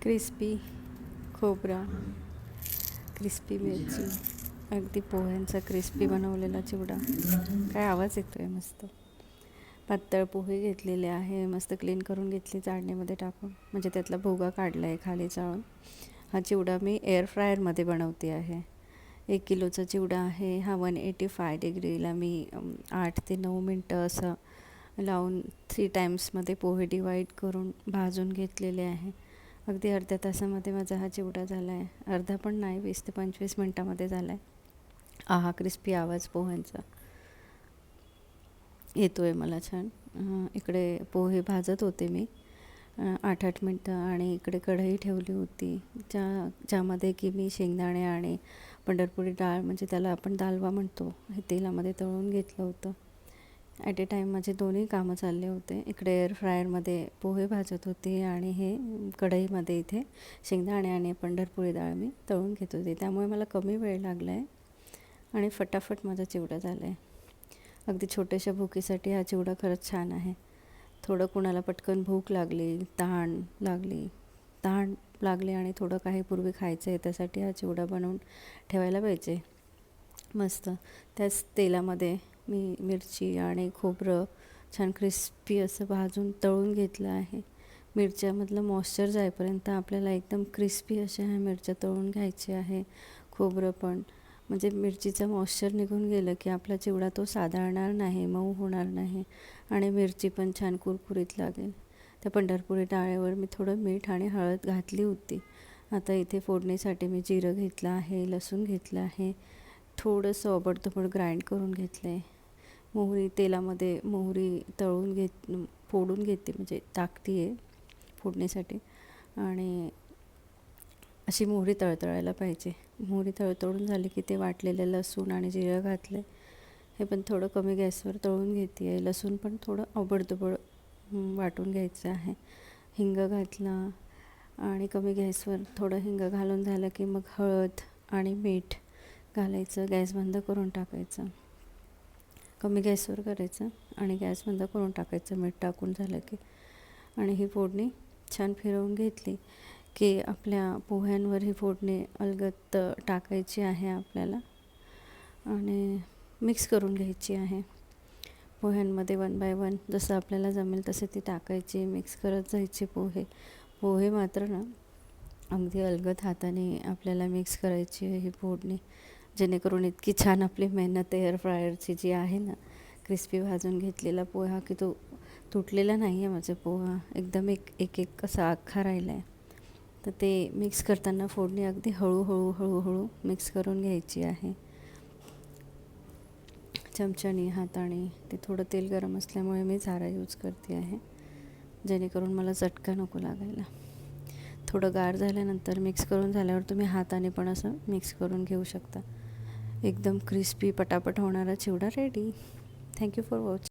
Crispy खोबरा, crispy मिरची, अगदी पोह्यांचा crispy बनवलेला चिवडा. काय आवाज येतोय. मस्त पातळ पोहे घेतलेले आहे, मस्त क्लीन करून घेतली चाळणीमध्ये टाकून, म्हणजे त्यातला भोगा काढला आहे खाली चाळून. हा चिवडा मी एअर फ्रायरमध्ये बनवते आहे. 1 किलोचा चिवडा आहे हा. 185 डिग्रीला मी 8 ते 9 मिनटं असं लावून 3 टाईम्समध्ये पोहे डिवाईड करून भाजून घेतलेले आहे. अगदी अर्ध्या तासामध्ये माझा हा चिवडा झाला आहे. अर्धा पण नाही, 20 ते 25 मिनटामध्ये झाला आहे. आहा, क्रिस्पी आवाज पोह्यांचा येतो आहे मला छान. इकडे पोहे भाजत होते मी 8-8 मिनटं, आणि इकडे कढई ठेवली होती ज्यामध्ये की मी शेंगदाणे आणि पंढरपुरी डाळ, म्हणजे त्याला आपण दालवा म्हणतो, हे तेलामध्ये तळून घेतलं होतं. ॲट ए टाईम माझे दोन्ही कामं चालले होते. इकडे एअर फ्रायरमध्ये पोहे भाजत होते आणि हे कढईमध्ये इथे शेंगदाणे आणि पंढरपुरी डाळ मी तळून घेत होते. त्यामुळे मला कमी वेळ लागला आहे आणि फटाफट माझा चिवडा झाला आहे. अगदी छोट्याशा भुकेसाठी हा चिवडा खरंच छान आहे. थोडं कुणाला पटकन भूक लागली, तहान लागली आणि थोडं काही पूर्वी खायचं आहे, त्यासाठी हा चिवडा बनवून ठेवायला पाहिजे. मस्त त्याच तेलामध्ये मी मिरची आणि खोबरं छान क्रिस्पी असं भाजून तळून घेतलं आहे. मिरच्यामधलं मॉइश्चर जाईपर्यंत आपल्याला एकदम क्रिस्पी अशा ह्या मिरच्या तळून घ्यायची आहे. खोबरं पण, म्हणजे मिरचीचं मॉइश्चर निघून गेलं की आपला चिवडा तो साधारणार नाही, मऊ होणार नाही, आणि मिरची पण छान कुरकुरीत लागेल. त्या पंढरपुरी डाळीवर मी थोडं मीठ आणि हळद घातली होती. आता इथे फोडणीसाठी मी जिरं घेतलं आहे, लसूण घेतलं आहे, थोडंसं ओबडधोबड ग्राइंड करून घेतलं आहे. तेलामध्ये मोहरी फोडून घेते, म्हणजे टाकते आहे फोडणीसाठी. आणि अशी मोहरी तळतळायला पाहिजे. मोहरी तळतळून झाली की ते वाटलेलं लसूण आणि जिरं घातलं, हे पण थोडं कमी गॅसवर तळून घेते आहे. लसूण पण थोडं ओबडधोबड वाटून घ्यायचं आहे. हिंग घातला आणि कमी गॅसवर थोडं हिंग घालून झालं की मग हळद आणि मीठ घालायचं, गॅस बंद करून टाकायचं. कमी गॅसवर करायचं आणि गॅस बंद करून टाकायचं मीठ टाकून झालं की. आणि ही फोडणी छान फिरवून घेतली की आपल्या पोह्यांवर ही फोडणी अलगद टाकायची आहे आपल्याला आणि मिक्स करून घ्यायची आहे. पोह्यांमध्ये 1 बाय 1 जसं आपल्याला जमेल तसे ती टाकायची, मिक्स करत जायचे पोहे मात्र ना अगदी अलगद हाताने आपल्याला मिक्स करायची आहे ही फोडणी, जेणेकरून इतकी छान आपली मेहनत एअर फ्रायरची जी आहे ना, क्रिस्पी भाजून घेतलेला पोहा की तो तुटलेला नाही आहे. माझा पोहा एकदम एक कसा अख्खा राहिला आहे. तर ते मिक्स करताना फोडणी अगदी हळूहळू मिक्स करून घ्यायची आहे चमच्याने, हाताने. ते थोडं तेल गरम असल्यामुळे मी झारा यूज करते आहे, जेणेकरून मला चटका नको लागायला. थोडं गार झाल्यानंतर मिक्स करून झाल्यावर तुम्ही हाताने पण असं मिक्स करून घेऊ शकता. एकदम क्रिस्पी पटापट होणारा चिवडा रेडी. Thank you for watching.